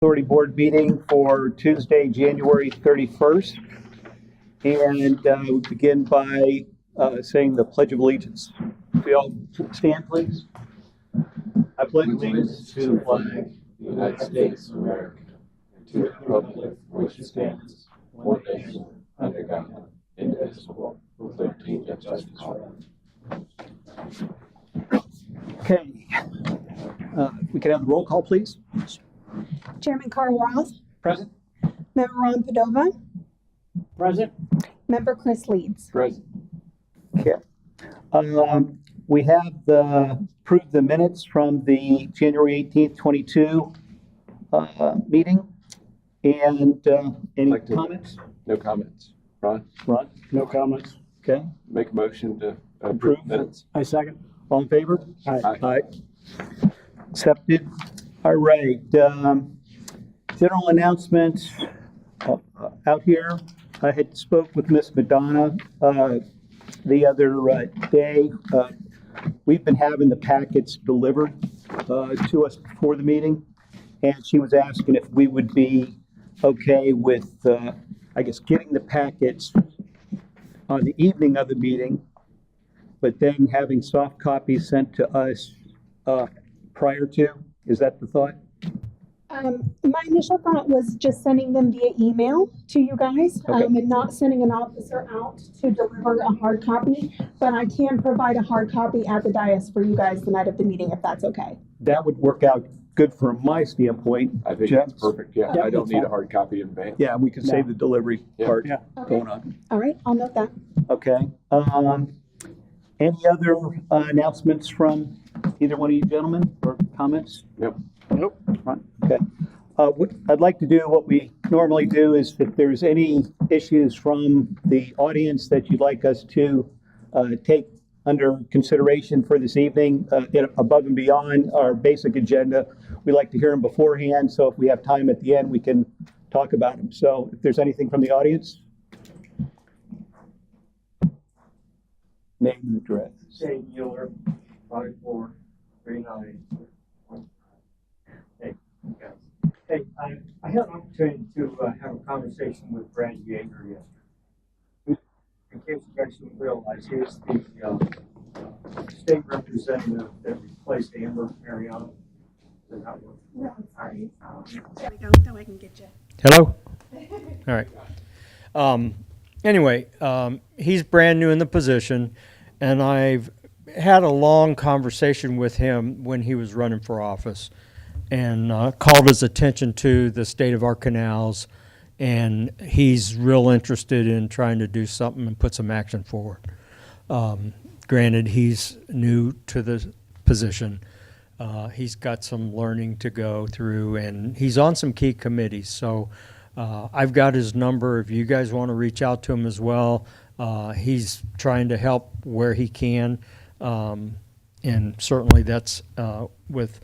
Authority Board meeting for Tuesday, January 31st. And we begin by saying the Pledge of Allegiance. If we all stand, please. I pledge allegiance to the flag of the United States of America and to the republic for which it stands, one nation, under God, indivisible, with liberty and justice for all. Okay. We can have the roll call, please. Chairman Carl Roth. Present. Member Ron Padova. Present. Member Chris Leeds. Present. Okay. We have approved the minutes from the January 18th, 22 meeting. And any comments? No comments. Ron? Ron? No comments. Okay. Make a motion to Approve. approve minutes. I second. All in favor? Aye. Aye. Accepted. All right. General announcements out here. I had spoke with Miss Madonna the other day. We've been having the packets delivered to us before the meeting, and she was asking if we would be okay with, I guess, getting the packets on the evening of the meeting, but then having soft copies sent to us prior to. Is that the thought? My initial thought was just sending them via email to you guys, Okay. and not sending an officer out to deliver a hard copy. But I can provide a hard copy at the dais for you guys the night of the meeting, if that's okay. That would work out good from my standpoint. I think Jeff? that's perfect. Yeah, Yeah, I don't that's need a fine. hard copy in advance. Yeah, we can save the delivery Yeah. part Yeah. Okay. going on. All right, I'll note that. Okay. Any other announcements from either one of you gentlemen or comments? Yep. Nope. Right, okay. What I'd like to do, what we normally do is if there's any issues from the audience that you'd like us to take under consideration for this evening, above and beyond our basic agenda, we like to hear them beforehand, so if we have time at the end, we can talk about them. So if there's anything from the audience? Name and address. Shane Mueller, 5439. Hey, guys. Hey, I had an opportunity to have a conversation with Brad Yeager yesterday. In case you guys don't realize, he's the state representative that replaced Amber Mariano. Does that work? No, I'm sorry. There we go. Now I can get you. Hello? All right. Anyway, he's brand new in the position, and I've had a long conversation with him when he was running for office and called his attention to the state of our canals, and he's real interested in trying to do something and put some action forward. Granted, he's new to the position. He's got some learning to go through, and he's on some key committees. So I've got his number. If you guys want to reach out to him as well, he's trying to help where he can. And certainly that's with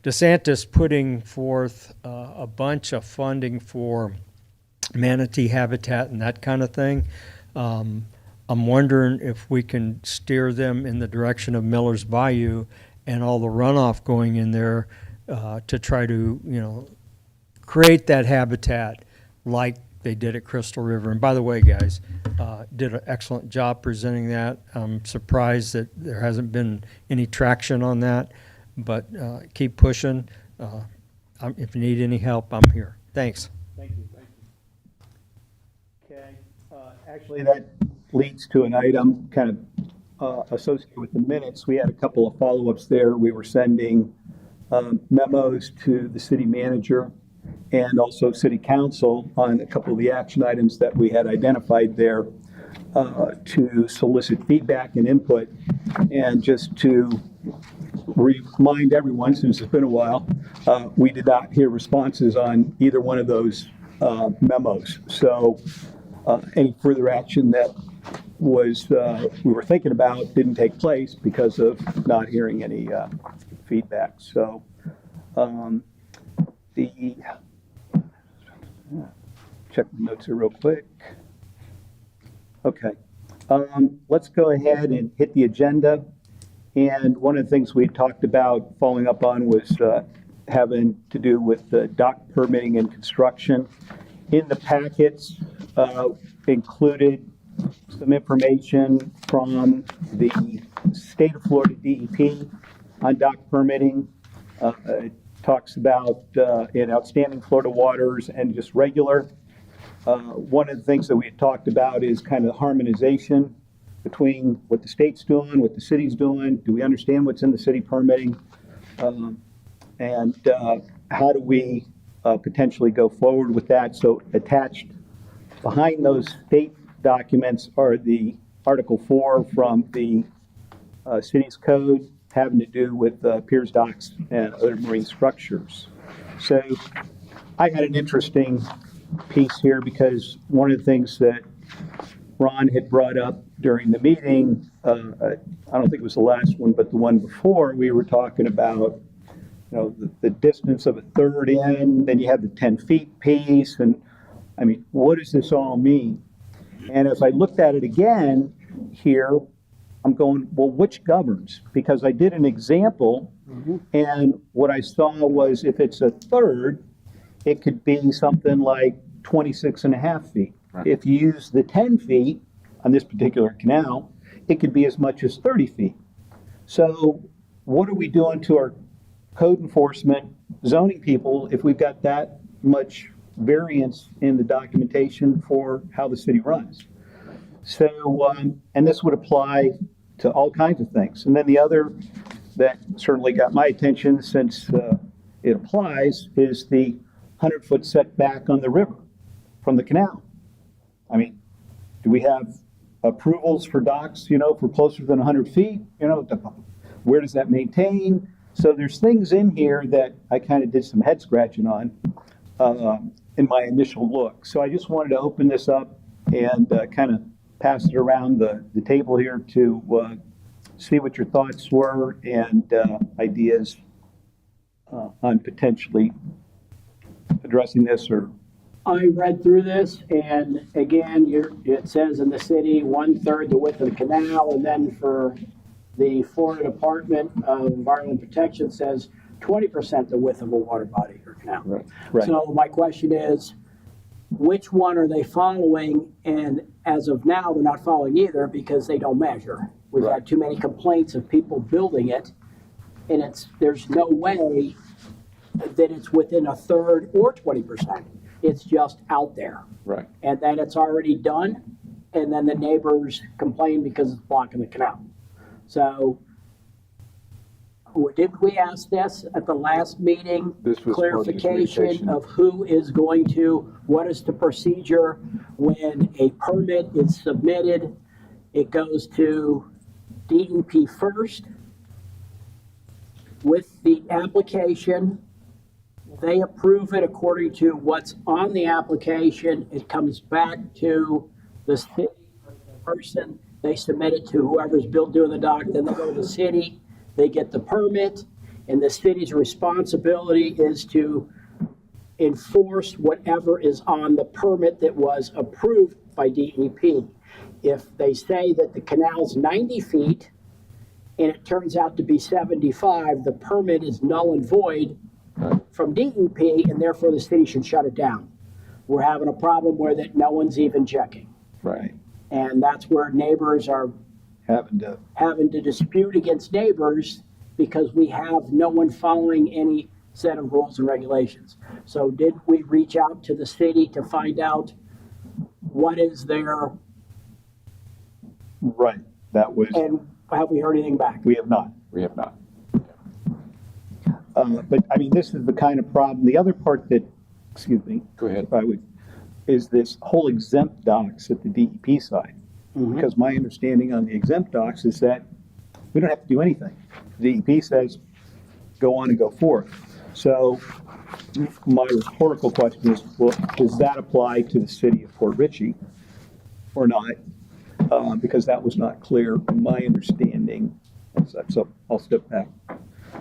DeSantis putting forth a bunch of funding for manatee habitat and that kind of thing. I'm wondering if we can steer them in the direction of Miller's Bayou and all the runoff going in there to try to, create that habitat like they did at Crystal River. And by the way, guys, did an excellent job presenting that. I'm surprised that there hasn't been any traction on that, but keep pushing. If you need any help, I'm here. Thanks. Thank you. Okay. Actually, that leads to an item kind of associated with the minutes. We had a couple of follow-ups there. We were sending memos to the city manager and also city council on a couple of the action items that we had identified there to solicit feedback and input. And just to remind everyone, since it's been a while, we did not hear responses on either one of those memos. So any further action that was we were thinking about didn't take place because of not hearing any feedback. So check my notes here real quick. Okay. Let's go ahead and hit the agenda. And one of the things we talked about following up on was having to do with the dock permitting and construction. In the packets, included some information from the state of Florida DEP on dock permitting. It talks about in outstanding Florida waters and just regular. One of the things that we had talked about is kind of harmonization between what the state's doing, what the city's doing. Do we understand what's in the city permitting? And how do we potentially go forward with that? So attached behind those state documents are the Article 4 from the city's code having to do with piers, docks, and other marine structures. So I had an interesting piece here because one of the things that Ron had brought up during the meeting, I don't think it was the last one, but the one before, we were talking about, you know, the distance of a third in, then you have the 10 feet piece, and I mean, what does this all mean? And as I looked at it again here, I'm going, well, which governs? Because I did an example, and what I saw was if it's a third, it could be something like 26 and a half feet. Right. If you use the 10 feet on this particular canal, it could be as much as 30 feet. So what are we doing to our code enforcement zoning people if we've got that much variance in the documentation for how the city runs? So, and this would apply to all kinds of things. And then the other that certainly got my attention since it applies is the 100-foot setback on the river from the canal. I mean, do we have approvals for docks, you know, for closer than 100 feet? You know, where does that maintain? So there's things in here that I kind of did some head scratching on in my initial look. So I just wanted to open this up and kind of pass it around the table here to see what your thoughts were and ideas on potentially addressing this. Or I read through this, and again, it says in the city, 1/3 the width of the canal, and then for the Florida Department of Environmental Protection says 20% the width of a water body or canal. Right. Right. So my question is, which one are they following? And as of now, they're not following either because they don't measure. We've Right. had too many complaints of people building it, and there's no way that it's within 1/3 or 20%. It's just out there. Right. And then it's already done, and then the neighbors complain because it's blocking the canal. So, did we ask this at the last meeting? This was part of the Clarification communication. of who is going to, what is the procedure when a permit is submitted? It goes to DEP first with the application. They approve it according to what's on the application. It comes back to the city person. They submit it to whoever's doing the dock. Then they go to the city. They get the permit, and the city's responsibility is to enforce whatever is on the permit that was approved by DEP. If they say that the canal's 90 feet and it turns out to be 75, the permit is null and void from DEP, and therefore the city should shut it down. We're having a problem where that no one's even checking. Right. And that's where neighbors are having to dispute against neighbors because we have no one following any set of rules and regulations. So did we reach out to the city to find out what is there, right, that was, and have we heard anything back? we have not. We have not. But I mean, this is the kind of problem. The other part that, excuse me, Go ahead. if I would, is this whole exempt docks at the DEP side. Because my understanding on the exempt docks is that we don't have to do anything. DEP says, go on and go forth. So my rhetorical question is, well, does that apply to the city of Port Richey or not? Because that was not clear in my understanding. So I'll step back.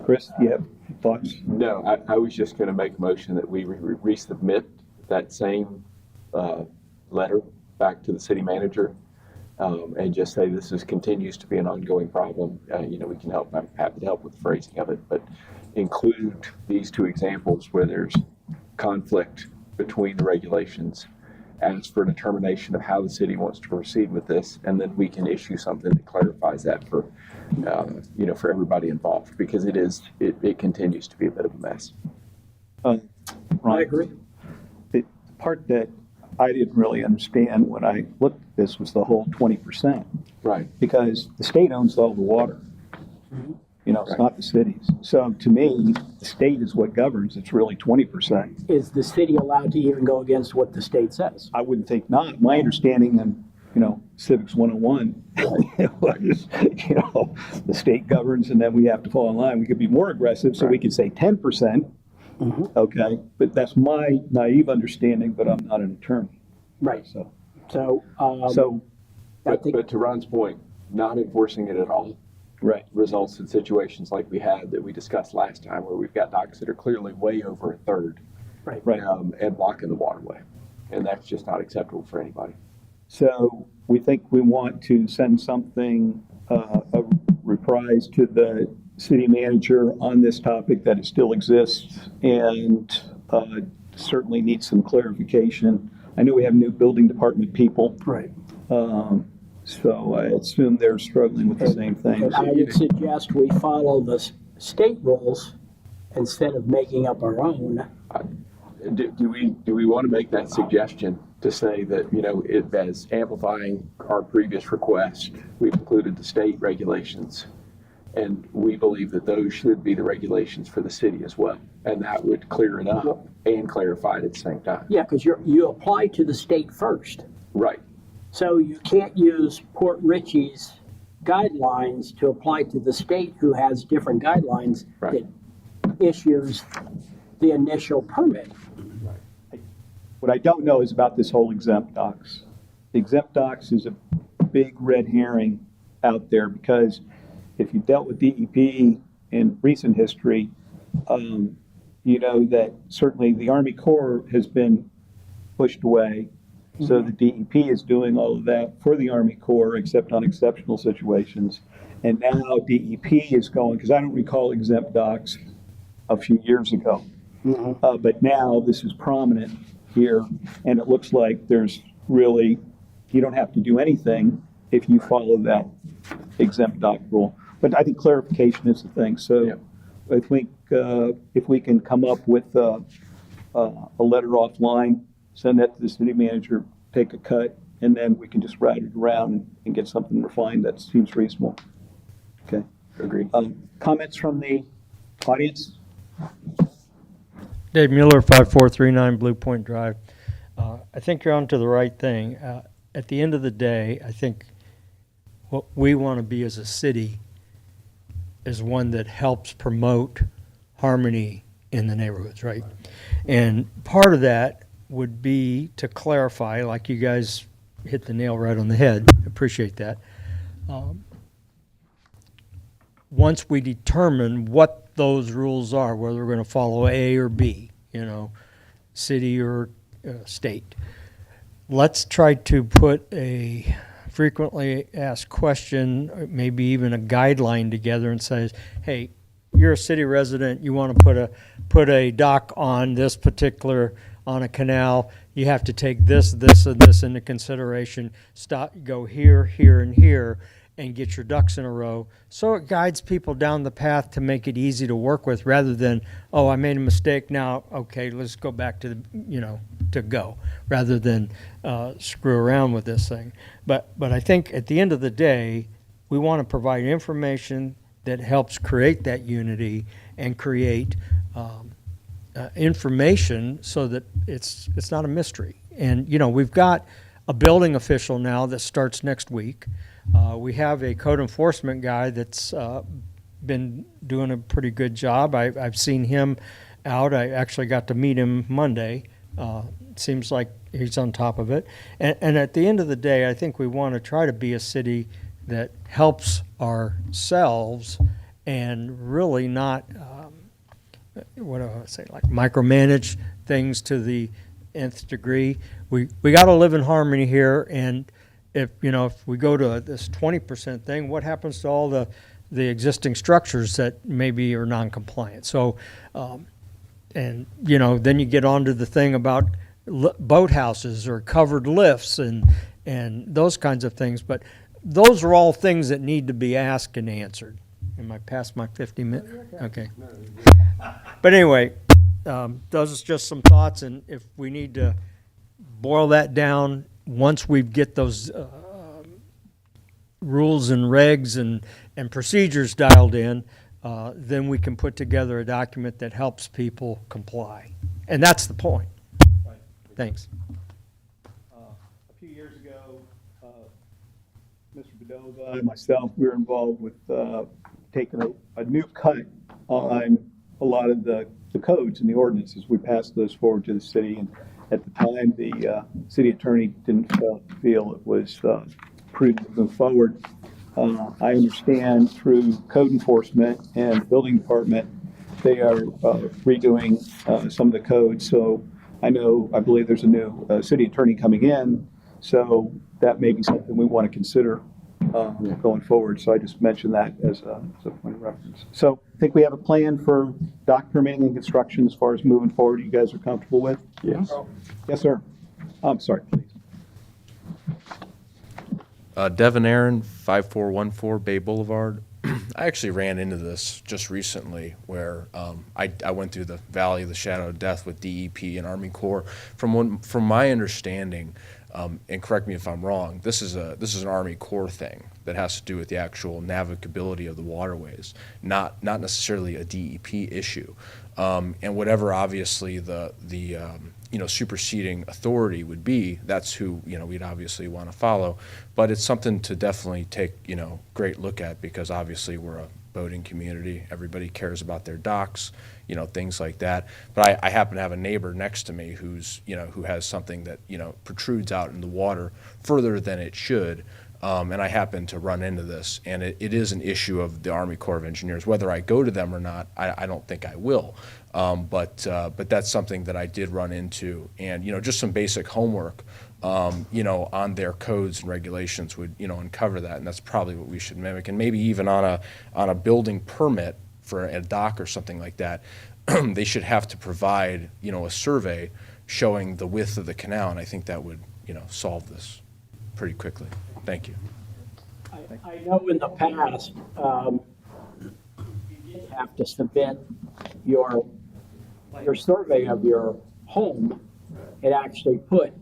Chris, do you have thoughts? No, I was just going to make a motion that we resubmit that same letter back to the city manager and just say this continues to be an ongoing problem. You know, we can help. I'm happy to help with the phrasing of it, but include these two examples where there's conflict between the regulations, ask for a determination of how the city wants to proceed with this, and then we can issue something that clarifies that for, for everybody involved, because it continues to be a bit of a mess. I Ron, agree. the part that I didn't really understand when I looked at this was the whole 20%, Right. because the state owns all the water. You know, it's Right. not the cities. So to me, the state is what governs. It's really 20%. Is the city allowed to even go against what the state says? I wouldn't think not. My understanding in, Civics 101 was, the state governs and then we have to fall in line. We could be more aggressive, so we could say 10%. Okay, but that's my naive understanding, but I'm not an attorney. Right. So, So, I think, But to Ron's point, not enforcing it at all right. results in situations like we had that we discussed last time, where we've got docks that are clearly way over a third, right. Right. and blocking the waterway. And that's just not acceptable for anybody. So we think we want to send something, a reprise to the city manager on this topic, that it still exists and certainly needs some clarification. I know we have new building department people, Right. so I assume they're struggling with the same thing. And I would suggest we follow the state rules instead of making up our own. Do we want to make that suggestion to say that, it as amplifying our previous request, we've included the state regulations, and we believe that those should be the regulations for the city as well, and that would clear it up and clarify it at the same time. Yeah, because you apply to the state first. Right. So you can't use Port Richey's guidelines to apply to the state, who has different guidelines Right. that issues the initial permit. What I don't know is about this whole exempt docks. The exempt docks is a big red herring out there, because if you dealt with DEP in recent history, you know that certainly the Army Corps has been pushed away. So the DEP is doing all of that for the Army Corps, except on exceptional situations. And now DEP is going, because I don't recall exempt docks a few years ago. But now this is prominent here, and it looks like there's really, you don't have to do anything if you follow that exempt dock rule. But I think clarification is the thing. So Yeah. I think if we can come up with a letter offline, send that to the city manager, take a cut, and then we can just route it around and get something refined that seems reasonable. Okay. Agreed. Comments from the audience? Dave Mueller, 5439 Blue Point Drive. I think you're onto the right thing. At the end of the day, I think what we want to be as a city is one that helps promote harmony in the neighborhoods, right? And part of that would be to clarify, like you guys hit the nail right on the head, appreciate that. Once we determine what those rules are, whether we're going to follow A or B, city or state, let's try to put a frequently asked question, maybe even a guideline together, and says, hey, you're a city resident, you want to put a dock on this particular, on a canal, you have to take this, this, and this into consideration. Stop, go here, here, and here, and get your ducks in a row. So it guides people down the path to make it easy to work with, rather than, oh, I made a mistake now, okay, let's go back to the, to go, rather than screw around with this thing. But I think at the end of the day, we want to provide information that helps create that unity and create information so that it's not a mystery. And, we've got a building official now that starts next week. We have a code enforcement guy that's been doing a pretty good job. I've seen him out. I actually got to meet him Monday. Seems like he's on top of it. And at the end of the day, I think we want to try to be a city that helps ourselves and really not, what do I say, like micromanage things to the nth degree. We got to live in harmony here, and if we go to this 20% thing, what happens to all the the existing structures that maybe are non-compliant. So, and, you know, then you get onto the thing about boathouses or covered lifts and those kinds of things. But those are all things that need to be asked and answered. Am I past my 50 minutes? Okay. But anyway, those are just some thoughts, and if we need to boil that down, once we get those rules and regs and procedures dialed in, then we can put together a document that helps people comply. And that's the point. Thanks. A few years ago, Mr. Bedova and myself, we were involved with taking a new cut on a lot of the codes and the ordinances. We passed those forward to the city, and at the time, the city attorney didn't feel it was prudent to move forward. I understand through code enforcement and the building department, they are redoing some of the codes. So I believe there's a new city attorney coming in, so that may be something we want to consider going forward. So I just mentioned that as a point of reference. So I think we have a plan for dock permitting and construction as far as moving forward. You guys are comfortable with? Yes. Yes, sir. I'm sorry, please. Devin Aaron, 5414 Bay Boulevard. I actually ran into this just recently where I went through the Valley of the Shadow of Death with DEP and Army Corps. From my understanding, and correct me if I'm wrong, this is an Army Corps thing that has to do with the actual navigability of the waterways, not necessarily a DEP issue. And whatever obviously the superseding authority would be, that's who, we'd obviously want to follow. But it's something to definitely take, great look at, because obviously we're a boating community. Everybody cares about their docks, things like that. But I happen to have a neighbor next to me who has something that, protrudes out in the water further than it should. And I happen to run into this, and it is an issue of the Army Corps of Engineers. Whether I go to them or not, I don't think I will. But that's something that I did run into, and just some basic homework, on their codes and regulations would uncover that, and that's probably what we should mimic. And maybe even on a building permit for a dock or something like that, they should have to provide a survey showing the width of the canal, and I think that would solve this pretty quickly. Thank you. I know in the past, you did have to submit your survey of your home. It actually put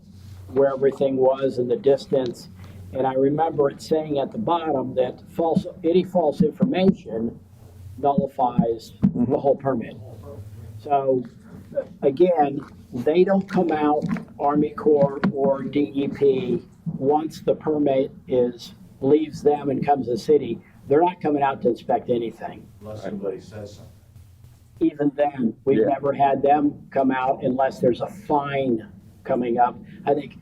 where everything was and the distance. And I remember it saying at the bottom that any false information nullifies the whole permit. So again, they don't come out, Army Corps or DEP, once the permit leaves them and comes to the city. They're not coming out to inspect anything. Unless somebody says something. Even then, we've never had them come out unless there's a fine coming up. I think,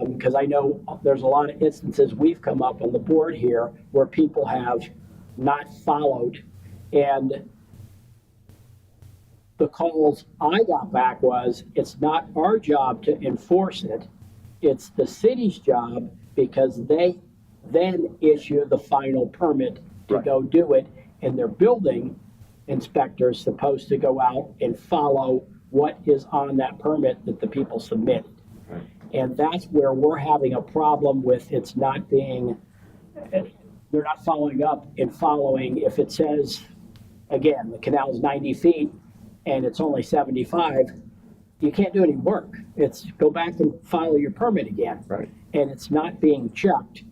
because I know there's a lot of instances we've come up on the board here where people have not followed, and the calls I got back was, it's not our job to enforce it, it's the city's job, because they then issue the final permit to go do it, and their building inspector is supposed to go out and follow what is on that permit that the people submitted. Right. And that's where we're having a problem with it's not being, they're not following up and following. If it says, again, the canal is 90 feet and it's only 75, you can't do any work. It's go back and file your permit again. Right. And it's not being checked.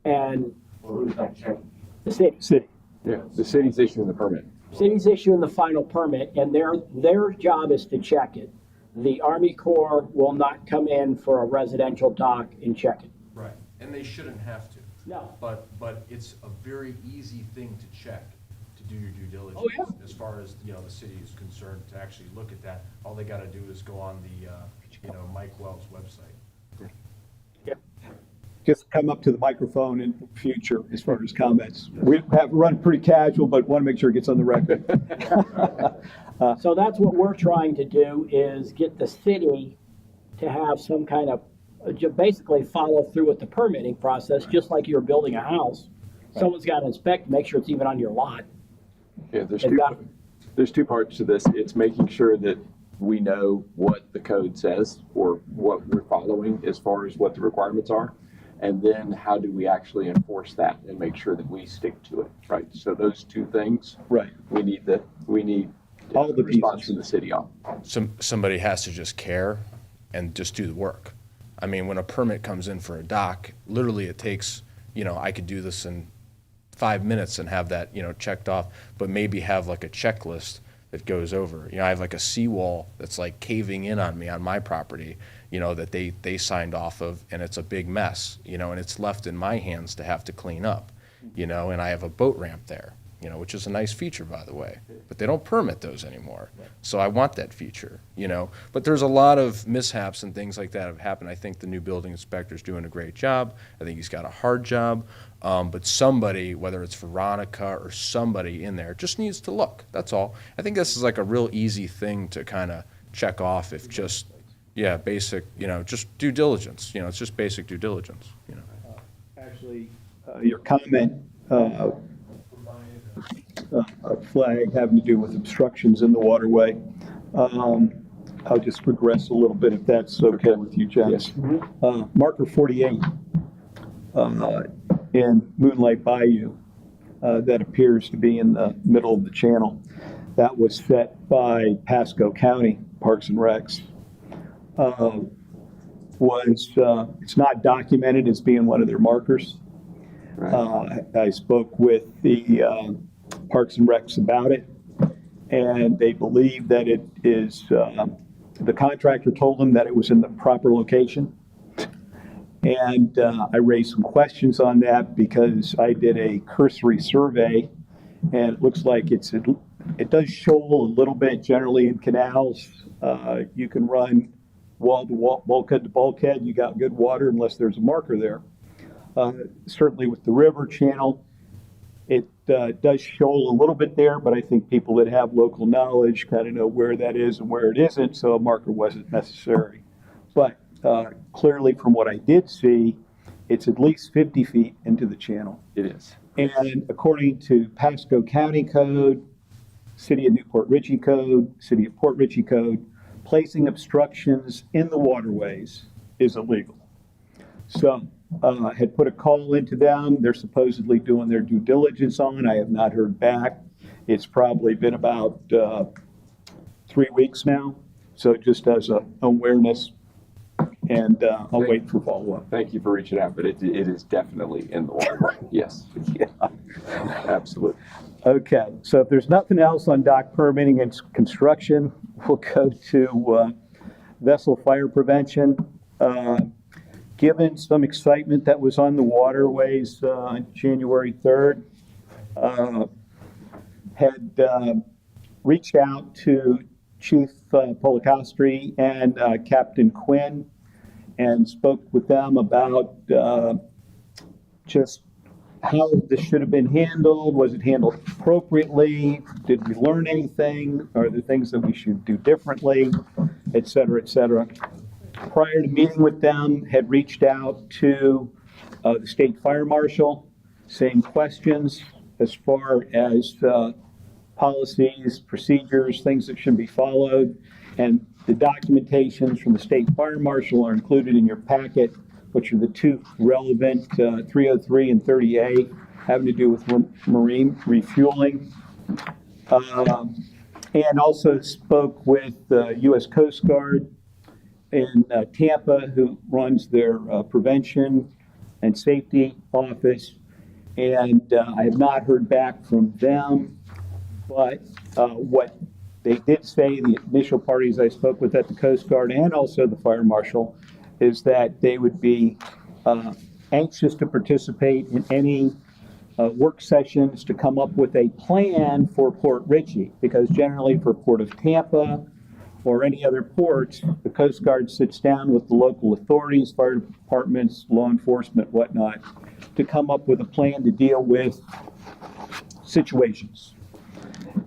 And who's not checking? The city. Yeah, the city's issuing the permit. City's issuing the final permit, and their job is to check it. The Army Corps will not come in for a residential dock and check it. Right, and they shouldn't have to. No. But it's a very easy thing to check, to do your due diligence. Oh, yeah. As far as, the city is concerned, to actually look at that. All they gotta do is go on the, Mike Wells website. Just come up to the microphone in the future as far as comments. We have run pretty casual, but want to make sure it gets on the record. So that's what we're trying to do, is get the city to have some kind of, basically follow through with the permitting process, just like you're building a house. Someone's got to inspect, make sure it's even on your lot. Yeah, there's They've got- there's two parts to this. It's making sure that we know what the code says or what we're following as far as what the requirements are. And then how do we actually enforce that and make sure that we stick to it, right? So those two things, Right. we need All the response pieces. from the city on. Somebody has to just care and just do the work. I mean, when a permit comes in for a dock, literally it takes, I could do this in 5 minutes and have that, checked off, but maybe have like a checklist that goes over. I have like a seawall that's like caving in on me on my property, that they signed off of, and it's a big mess, and it's left in my hands to have to clean up, and I have a boat ramp there, which is a nice feature, by the way, but they don't permit those anymore. So I want that feature, but there's a lot of mishaps and things like that have happened. I think the new building inspector's doing a great job. I think he's got a hard job. But somebody, whether it's Veronica or somebody in there, just needs to look. That's all. I think this is like a real easy thing to kind of check off if just, basic, just due diligence. It's just basic due diligence. Actually, your comment, a flag having to do with obstructions in the waterway. I'll just regress a little bit if that's okay with you, Janice. Marker 48 in Moonlight Bayou, that appears to be in the middle of the channel. That was set by Pasco County Parks and Recs. It's not documented as being one of their markers. I spoke with the Parks and Recs about it, and they believe that it is, the contractor told them that it was in the proper location. And I raised some questions on that because I did a cursory survey, and it looks like it does shoal a little bit generally in canals. You can run wall to wall, bulkhead to bulkhead. You got good water unless there's a marker there. Certainly with the river channel, it does shoal a little bit there, but I think people that have local knowledge kind of know where that is and where it isn't, so a marker wasn't necessary. But clearly from what I did see, it's at least 50 feet into the channel. It is. And according to Pasco County Code, City of Newport Richey Code, City of Port Richey Code, placing obstructions in the waterways is illegal. So I had put a call into them. They're supposedly doing their due diligence on it. I have not heard back. It's probably been about 3 weeks now. So just as an awareness, and I'll wait for follow-up. Thank you for reaching out, but it is definitely in the waterway. Yes. Yeah. Absolutely. Okay, so if there's nothing else on dock permitting and construction, we'll go to vessel fire prevention. Given some excitement that was on the waterways on January 3rd, had reached out to Chief Policastri and Captain Quinn and spoke with them about just how this should have been handled. Was it handled appropriately? Did we learn anything? Are there things that we should do differently, et cetera, et cetera? Prior to meeting with them, had reached out to the state fire marshal, same questions as far as policies, procedures, things that should be followed. And the documentations from the state fire marshal are included in your packet, which are the two relevant 303 and 30A, having to do with marine refueling. And also spoke with the U.S. Coast Guard in Tampa, who runs their prevention and safety office. And I have not heard back from them, but what they did say, the initial parties I spoke with at the Coast Guard and also the fire marshal, is that they would be anxious to participate in any work sessions to come up with a plan for Port Richey, because generally for Port of Tampa or any other ports, the Coast Guard sits down with the local authorities, fire departments, law enforcement, whatnot, to come up with a plan to deal with situations.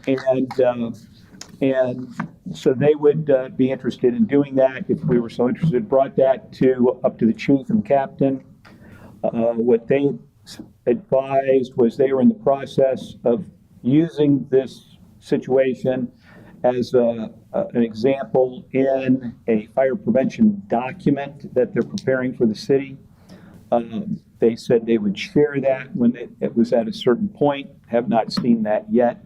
And so they would be interested in doing that if we were so interested. Brought that up to the chief and captain. What they advised was they were in the process of using this situation as an example in a fire prevention document that they're preparing for the city. They said they would share that when it was at a certain point. Have not seen that yet.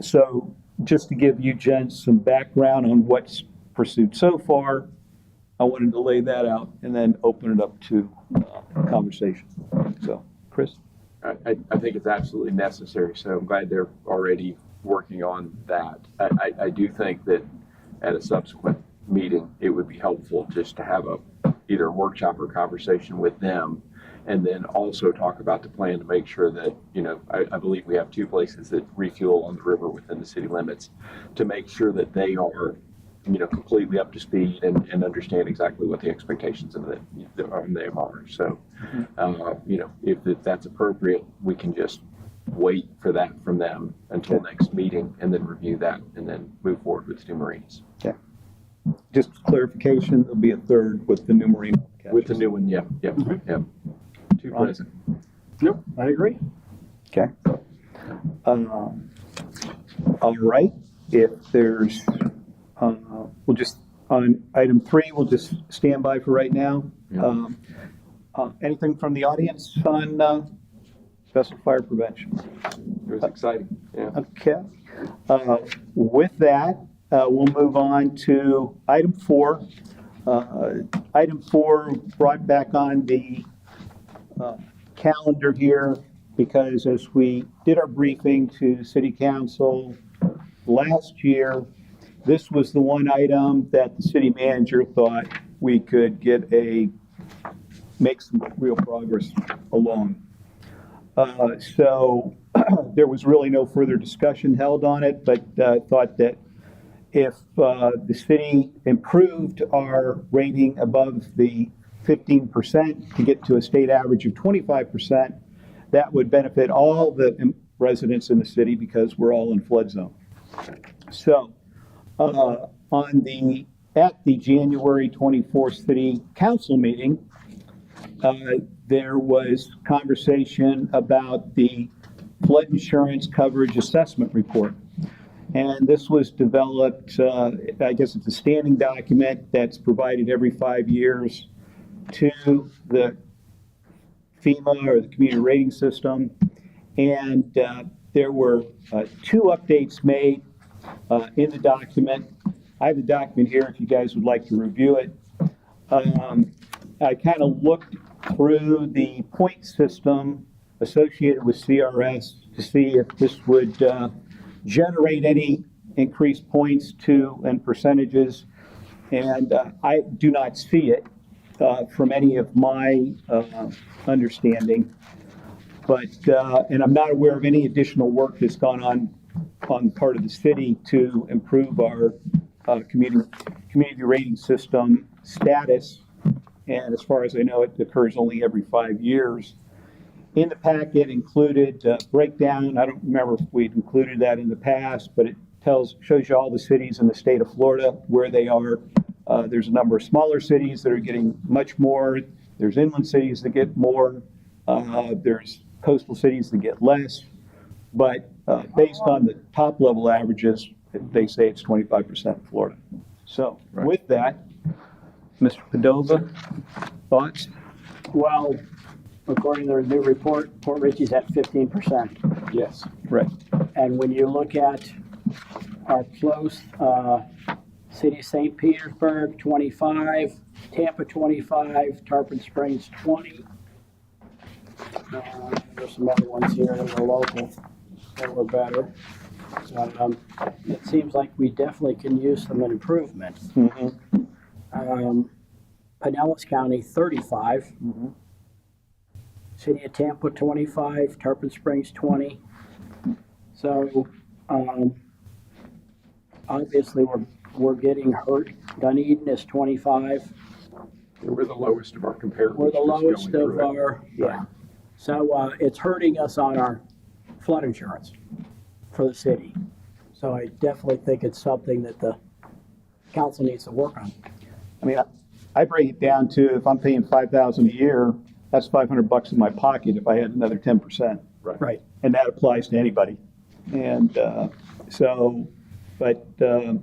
So just to give you gents some background on what's pursued so far, I wanted to lay that out and then open it up to conversation. So, Chris? I think it's absolutely necessary, so I'm glad they're already working on that. I do think that at a subsequent meeting, it would be helpful just to have either a workshop or conversation with them, and then also talk about the plan to make sure that, I believe we have 2 places that refuel on the river within the city limits, to make sure that they are, completely up to speed and understand exactly what the expectations of them are. So, if that's appropriate, we can just wait for that from them until next meeting and then review that and then move forward with the new marinas. Okay. Just clarification, there'll be a third with the new marine. With the new one, yep. 2 Ron? present. Nope, I agree. Okay. All right, if there's, we'll just, on item 3, we'll just stand by for right now. Yeah. Anything from the audience on vessel fire prevention? It was exciting, yeah. Okay. With that, we'll move on to item 4. Item 4 brought back on the calendar here because as we did our briefing to City Council last year, this was the one item that the city manager thought we could make some real progress along. So there was really no further discussion held on it, but thought that if the city improved our rating above the 15% to get to a state average of 25%, that would benefit all the residents in the city because we're all in flood zone. So at the January 24th City Council meeting, there was conversation about the flood insurance coverage assessment report. And this was developed, I guess it's a standing document that's provided every 5 years to the FEMA or the community rating system. And there were 2 updates made in the document. I have the document here if you guys would like to review it. I kind of looked through the point system associated with CRS to see if this would generate any increased points and percentages. And I do not see it from any of my understanding. But, and I'm not aware of any additional work that's gone on the part of the city to improve our community rating system status. And as far as I know, it occurs only every 5 years. In the packet included breakdown. I don't remember if we'd included that in the past, but it shows you all the cities in the state of Florida, where they are. There's a number of smaller cities that are getting much more. There's inland cities that get more. There's coastal cities that get less. But based on the top level averages, they say it's 25% in Florida. So with that, Mr. Padova, thoughts? Well, according to their new report, Port Richey's at 15%. Yes. Right. And when you look at our close, City of St. Petersburg, 25, Tampa, 25, Tarpon Springs, 20. There's some other ones here that are local that were better. It seems like we definitely can use some improvement. Mm-hmm. Pinellas County, 35. Mm-hmm. City of Tampa, 25, Tarpon Springs, 20. So, obviously we're getting hurt. Dunedin is 25. We're the lowest of our comparables. We're the just lowest going of through it. our, yeah. So, it's hurting us on our flood insurance for the city. So I definitely think it's something that the council needs to work on. I mean, I break it down to if I'm paying $5,000 a year, that's $500 in my pocket if I had another 10%. Right. And that applies to anybody. And so, but to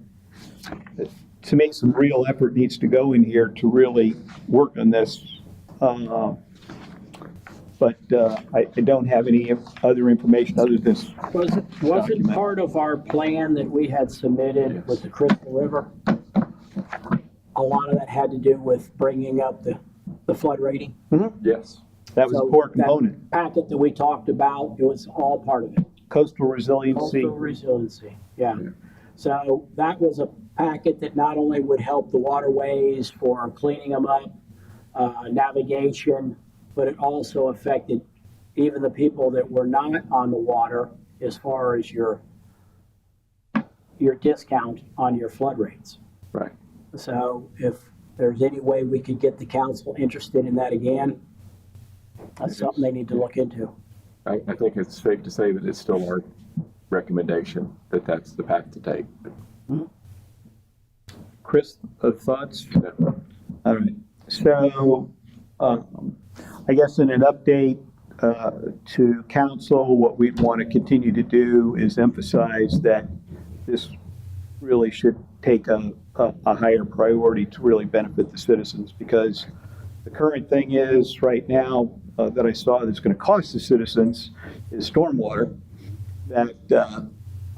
me, some real effort needs to go in here to really work on this. But I don't have any other information other than this. Wasn't Document. part of our plan that we had submitted with the Crystal River? A lot of that had to do with bringing up the flood rating. Yes. That was a So core that component. Packet that we talked about, it was all part of it. Coastal resiliency. Coastal resiliency, yeah. So that was a packet that not only would help the waterways for cleaning them up, navigation, but it also affected even the people that were not on the water as far as your discount on your flood rates. Right. So if there's any way we could get the council interested in that again, that's something they need to look into. I think it's safe to say that it's still our recommendation that that's the path to take. Chris, thoughts? All right. So, I guess in an update to council, what we'd want to continue to do is emphasize that this really should take a higher priority to really benefit the citizens, because the current thing is right now that I saw that's going to cost the citizens is stormwater. That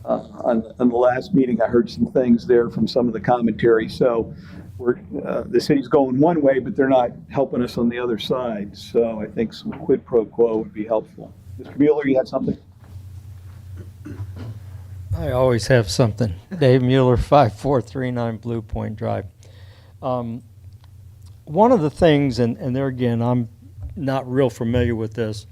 on the last meeting, I heard some things there from some of the commentary. So the city's going one way, but they're not helping us on the other side. So I think some quid pro quo would be helpful. Mr. Mueller, you had something? I always have something. Dave Mueller, 5439 Blue Point Drive. One of the things, and there again, I'm not real familiar with this,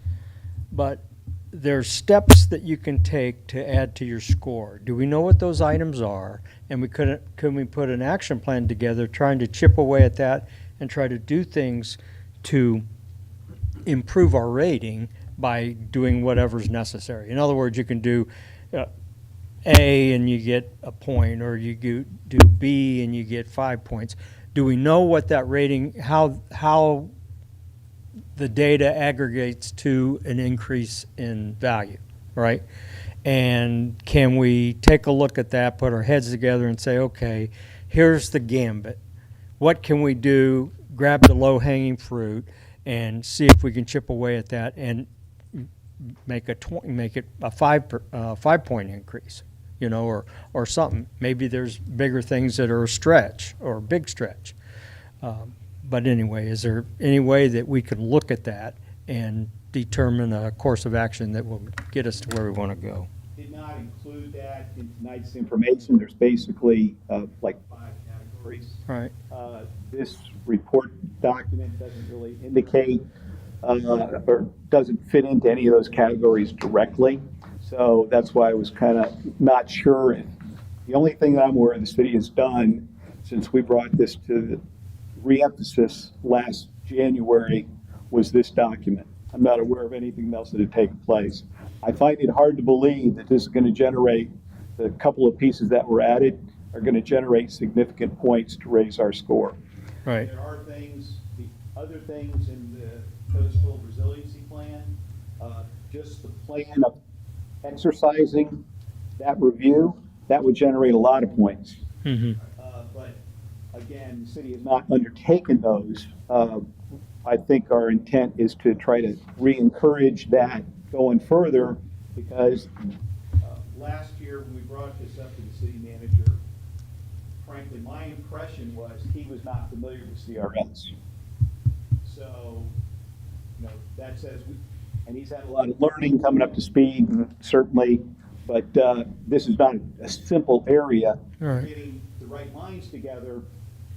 but there's steps that you can take to add to your score. Do we know what those items are? And can we put an action plan together trying to chip away at that and try to do things to improve our rating by doing whatever's necessary? In other words, you can do A and you get a point, or you do B and you get 5 points. Do we know what that rating, how the data aggregates to an increase in value, right? And can we take a look at that, put our heads together and say, okay, here's the gambit. What can we do? Grab the low-hanging fruit and see if we can chip away at that and make it a 5-point increase, you know, or something. Maybe there's bigger things that are a stretch or a big stretch. But anyway, is there any way that we can look at that and determine a course of action that will get us to where we want to go? Did not include that in tonight's information. There's basically like 5 categories. Right. This report document doesn't really indicate or doesn't fit into any of those categories directly. So that's why I was kind of not sure. The only thing that I'm aware the city has done since we brought this to the re-emphasis last January was this document. I'm not aware of anything else that had taken place. I find it hard to believe that this is going to generate, the couple of pieces that were added are going to generate significant points to raise our score. Right. There are things, the other things in the coastal resiliency plan, just the plan of exercising that review, that would generate a lot of points. Mm-hmm. But again, the city has not undertaken those. I think our intent is to try to re-encourage that going further, because last year when we brought this up to the city manager, frankly, my impression was he was not familiar with CRS. So, you know, that says, and he's had a lot of learning, coming up to speed, certainly, but this is not a simple area. Right. Getting the right lines together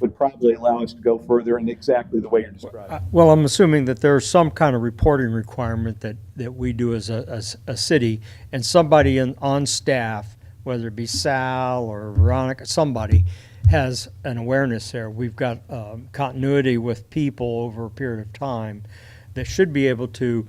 would probably allow us to go further in exactly the way you're describing. Well, I'm assuming that there's some kind of reporting requirement that we do as a city, and somebody on staff, whether it be Sal or Veronica, somebody has an awareness there. We've got continuity with people over a period of time that should be able to,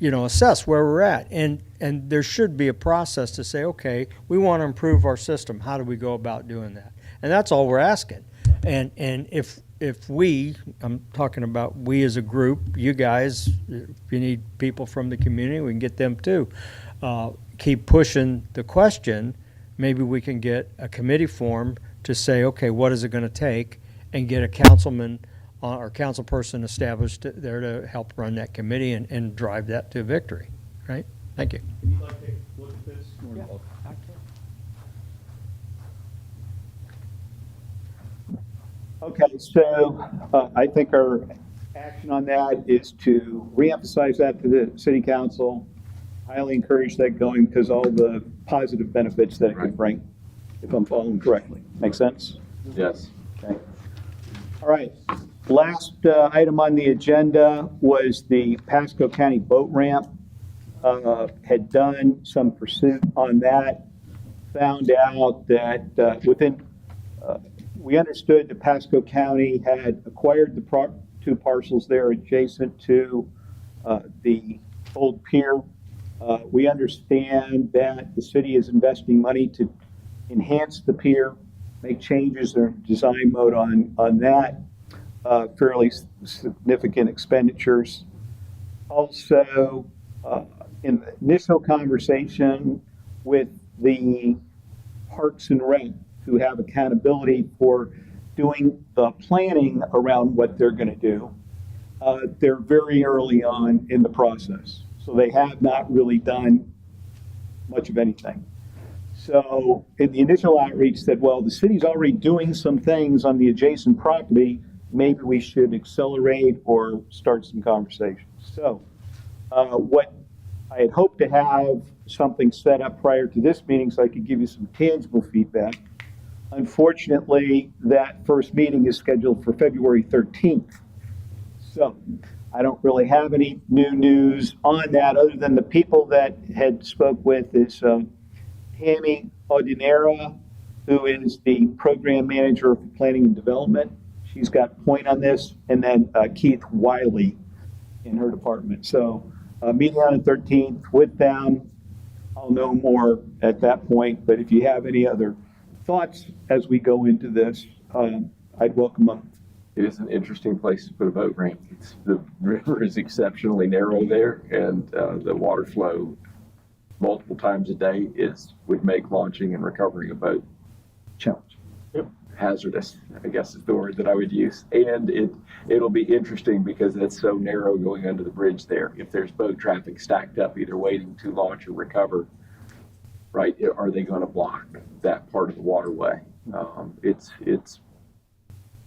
assess where we're at. And there should be a process to say, okay, we want to improve our system. How do we go about doing that? And that's all we're asking. And if if I'm talking about we as a group, you guys, if you need people from the community, we can get them too. Keep pushing the question, maybe we can get a committee formed to say, okay, what is it going to take? And get a councilman or council person established there to help run that committee and drive that to victory, right? Thank you. Would you like to look at this? Okay, so I think our action on that is to reemphasize that to the city council. Highly encourage that going because all the positive benefits that it could bring, if I'm following correctly. Make sense? Yes. Okay. All right. Last item on the agenda was the Pasco County boat ramp. Had done some pursuit on that. Found out that we understood that Pasco County had acquired the two parcels there adjacent to the old pier. We understand that the city is investing money to enhance the pier, make changes in design mode on that, fairly significant expenditures. Also, in the initial conversation with the Parks and Rec, who have accountability for doing the planning around what they're going to do, they're very early on in the process. So they have not really done much of anything. So in the initial outreach said, well, the city's already doing some things on the adjacent property. Maybe we should accelerate or start some conversations. So what I had hoped to have something set up prior to this meeting so I could give you some tangible feedback. Unfortunately, that first meeting is scheduled for February 13th. So I don't really have any new news on that other than the people that had spoke with is Tammy Odinera, who is the program manager for planning and development. She's got a point on this, and then Keith Wiley in her department. So meeting on the 13th with them. I'll know more at that point, but if you have any other thoughts as we go into this, I'd welcome them. It is an interesting place to put a boat ramp. The river is exceptionally narrow there, and the water flow multiple times a day would make launching and recovering a boat Challenge. hazardous, I guess is the word that I would use. And it'll be interesting because it's so narrow going under the bridge there. If there's boat traffic stacked up, either waiting to launch or recover, right, are they going to block that part of the waterway? It's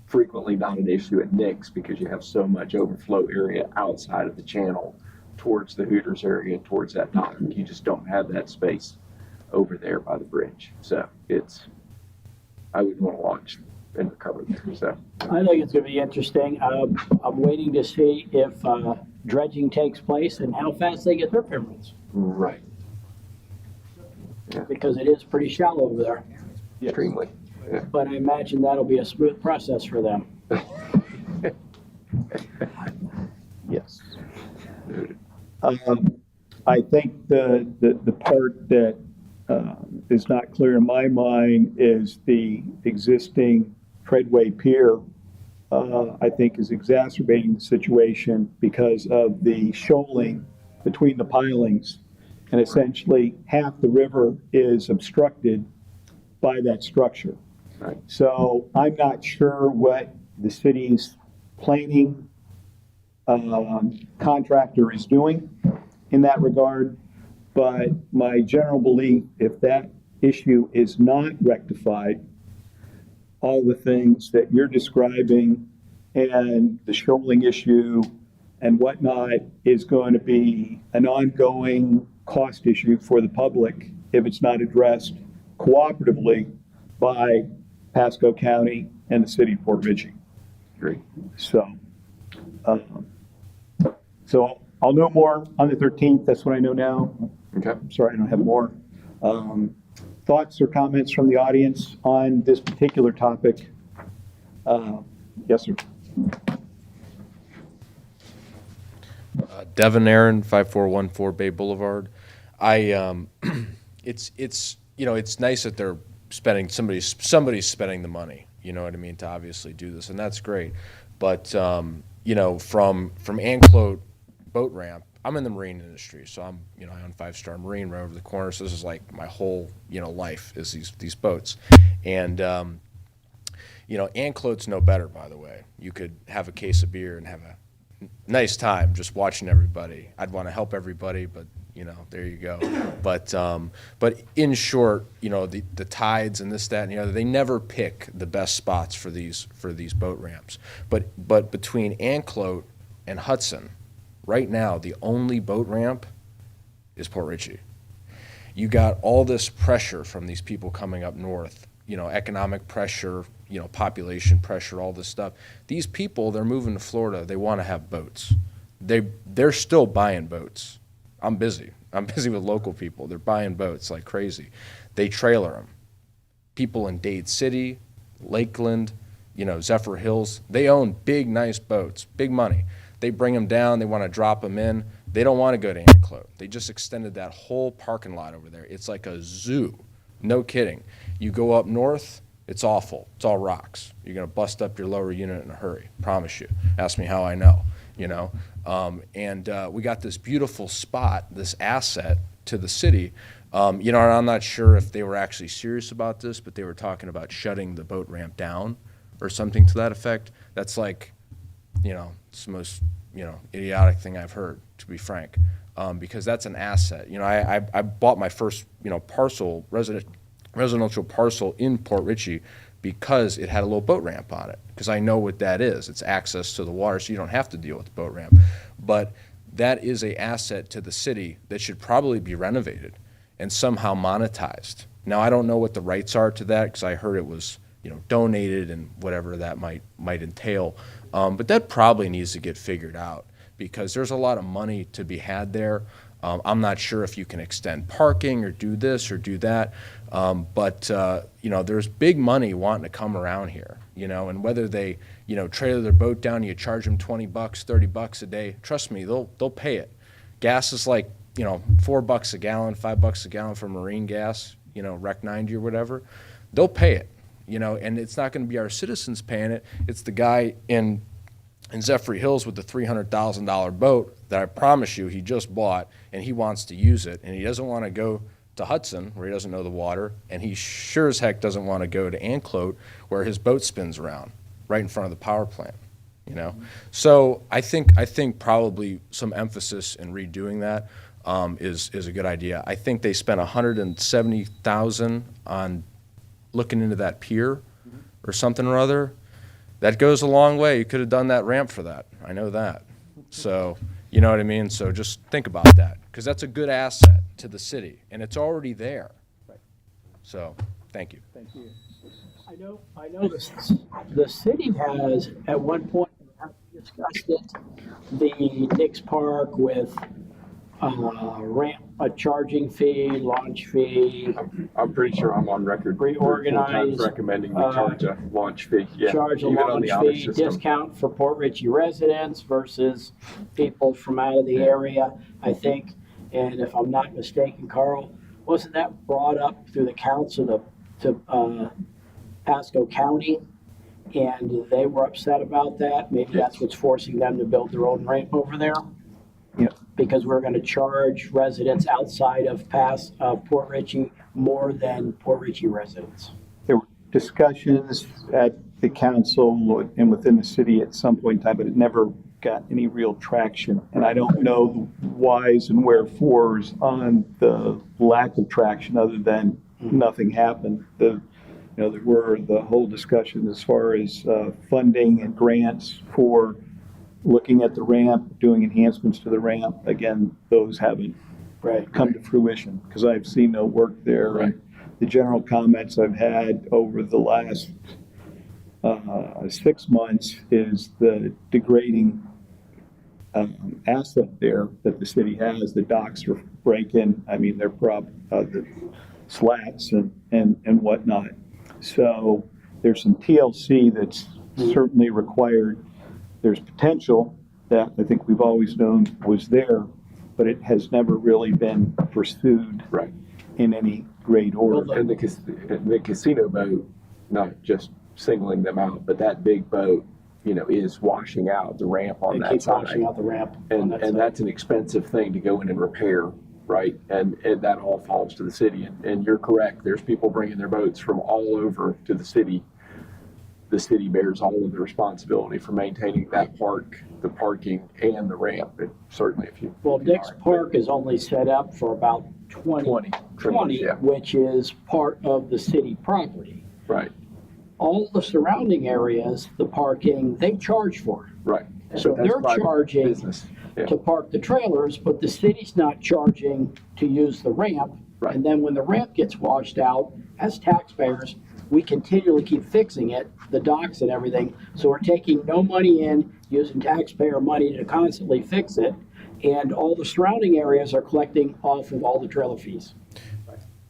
frequently not an issue at Nick's because you have so much overflow area outside of the channel towards the Hooters area, towards that dock. You just don't have that space over there by the bridge. So I wouldn't want to launch and recover there. So I think it's going to be interesting. I'm waiting to see if dredging takes place and how fast they get their permits, right, because it is pretty shallow over there. extremely. Yeah. But I imagine that'll be a smooth process for them. Yes. I think the part that is not clear in my mind is the existing Treadway Pier, I think is exacerbating the situation because of the shoaling between the pilings. And essentially half the river is obstructed by that structure. Right. So I'm not sure what the city's planning contractor is doing in that regard. But my general belief, if that issue is not rectified, all the things that you're describing and the shoaling issue and whatnot is going to be an ongoing cost issue for the public if it's not addressed cooperatively by Pasco County and the city of Port Ridgey. Great. So I'll know more on the 13th. That's what I know now. Okay. I'm sorry, I don't have more. Thoughts or comments from the audience on this particular topic? Yes, sir. Devin Aaron, 5414 Bay Boulevard. It's nice that they're spending, somebody's spending the money. you know what I mean, to obviously do this, and that's great. But, you know, from Anclote boat ramp, I'm in the marine industry, so I'm, you know, I own 5 Star Marine right over the corner, so this is like my whole, you know, life is these boats. And, you know, Anclote's no better, by the way. You could have a case of beer and have a nice time just watching everybody. I'd want to help everybody, but you know, there you go. But in short, you know, the tides and this, that, and the other, they never pick the best spots for these boat ramps. But between Anclote and Hudson, right now, the only boat ramp is Port Richey. You got all this pressure from these people coming up north, you know, economic pressure, you know, population pressure, all this stuff. These people, they're moving to Florida. They want to have boats. They're still buying boats. I'm busy with local people. They're buying boats like crazy. They trailer them. People in Dade City, Lakeland, you know, Zephyr Hills, they own big, nice boats, big money. They bring them down. They want to drop them in. They don't want to go to Anclote. They just extended that whole parking lot over there. It's like a zoo. No kidding. You go up north, it's awful. It's all rocks. You're going to bust up your lower unit in a hurry. Promise you. Ask me how I know, you know. We got this beautiful spot, this asset to the city. You know, and I'm not sure if they were actually serious about this, but they were talking about shutting the boat ramp down or something to that effect. That's like, you know, it's the most, you know, idiotic thing I've heard, to be frank, because that's an asset. You know, I bought my first, you know, residential parcel in Port Richey because it had a little boat ramp on it, because I know what that is. It's access to the water, so you don't have to deal with the boat ramp. But that is an asset to the city that should probably be renovated and somehow monetized. Now, I don't know what the rights are to that, because I heard it was, you know, donated and whatever that might entail. But that probably needs to get figured out, because there's a lot of money to be had there. I'm not sure if you can extend parking or do this or do that. But you know, there's big money wanting to come around here, you know, and whether they, you know, trailer their boat down, you charge them $20, $30 a day, trust me, they'll pay it. Gas is like, you know, $4 a gallon, $5 a gallon for marine gas, you know, Rec 90 or whatever. They'll pay it, you know, and it's not going to be our citizens paying it. It's the guy in Zephyr Hills with the $300,000 boat that I promise you he just bought, and he wants to use it, and he doesn't want to go to Hudson where he doesn't know the water, and he sure as heck doesn't want to go to Anclote where his boat spins around right in front of the power plant, you know. So I think probably some emphasis in redoing that is a good idea. I think they spent $170,000 on looking into that pier or something or other. That goes a long way. You could have done that ramp for that. I know that. So, you know what I mean? So just think about that, because that's a good asset to the city, and it's already there. So, thank you. Thank you. I know the city has, at one point, discussed it, the Nix Park with ramp, a charging fee, launch fee, I'm pretty sure I'm on record. Reorganize, recommending we charge a launch fee. Yeah, charge a even on the launch honor fee, system. discount for Port Richey residents versus people from out of the area, I think. And if I'm not mistaken, Carl, wasn't that brought up through the council to Pasco County? And they were upset about that. Maybe that's what's forcing them to build their own ramp over there. Yep. Because we're going to charge residents outside of Port Richey more than Port Richey residents. There were discussions at the council and within the city at some point in time, but it never got any real traction. And I don't know the whys and wherefores on the lack of traction, other than nothing happened. There were the whole discussion as far as funding and grants for looking at the ramp, doing enhancements to the ramp. Again, those haven't come to fruition, because I've seen no work there. Right. And the general comments I've had over the last 6 months is the degrading asset there that the city has. The docks are breaking. I mean, they're the slats and whatnot. So there's some TLC that's certainly required. There's potential that I think we've always known was there, but it has never really been pursued Right. in any great order. And the casino boat, not just singling them out, but that big boat, you know, is washing out the ramp on They that keep side. washing out the ramp on And, that and side. that's an expensive thing to go in and repair, right? And that all falls to the city. And you're correct, there's people bringing their boats from all over to the city. The city bears all of the responsibility for maintaining that park, the parking, and the ramp. And certainly if you. Well, Dick's Park is only set up for about 20 20, yeah. which is part of the city property. Right, All the surrounding areas, the parking, they charge for. right. So But that's they're private charging business. Yeah. to park the trailers, but the city's not charging to use the ramp. Right. And then when the ramp gets washed out, as taxpayers, we continually keep fixing it, the docks and everything. So we're taking no money in, using taxpayer money to constantly fix it. And all the surrounding areas are collecting off of all the trailer fees.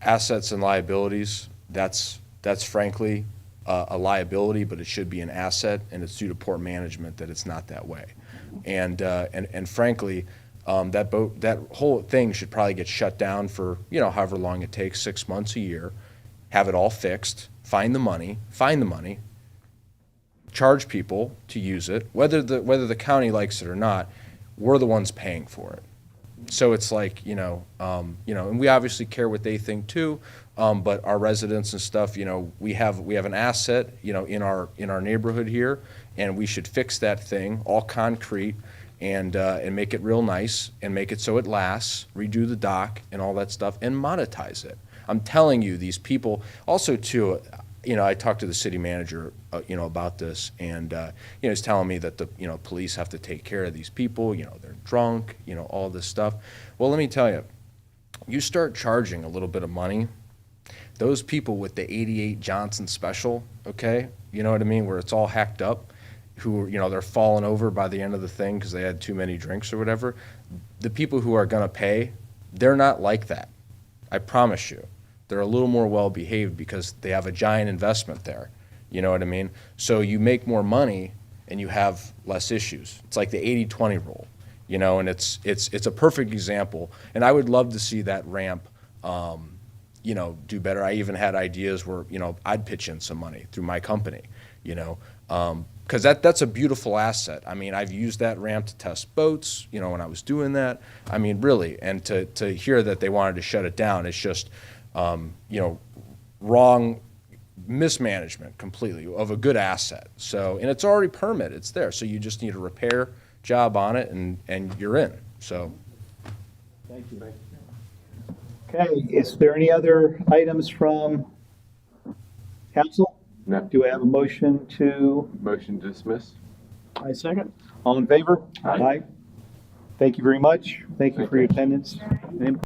Assets and liabilities, that's frankly a liability, but it should be an asset, and it's due to poor management that it's not that way. And frankly, that whole thing should probably get shut down for, you know, however long it takes, 6 months, a year, have it all fixed, find the money, charge people to use it, whether the county likes it or not, we're the ones paying for it. So it's like, and we obviously care what they think too, but our residents and stuff, we have an asset, in our neighborhood here, and we should fix that thing, all concrete, and make it real nice, and make it so it lasts, redo the dock and all that stuff, and monetize it. I'm telling you, these people, also too, I talked to the city manager, about this, and, he's telling me that the, police have to take care of these people, they're drunk, all this stuff. Well, let me tell you, you start charging a little bit of money, those people with the 88 Johnson special, okay, you know what I mean, where it's all hacked up, who, they're falling over by the end of the thing because they had too many drinks or whatever, the people who are gonna pay, they're not like that. I promise you. They're a little more well-behaved because they have a giant investment there. You know what I mean? So you make more money and you have less issues. It's like the 80-20 rule, and it's a perfect example. And I would love to see that ramp, do better. I even had ideas where, I'd pitch in some money through my company, because that's a beautiful asset. I mean, I've used that ramp to test boats, when I was doing that. I mean, really, and to hear that they wanted to shut it down, it's just, wrong mismanagement completely of a good asset. So, and it's already permitted, it's there. So you just need a repair job on it and you're in, so. Thank you. Okay, is there any other items from council? No. Do I have a motion to, Motion to dismiss? I second. all in favor? Aye. Thank you very much. Thank you Thank for your you. attendance and input.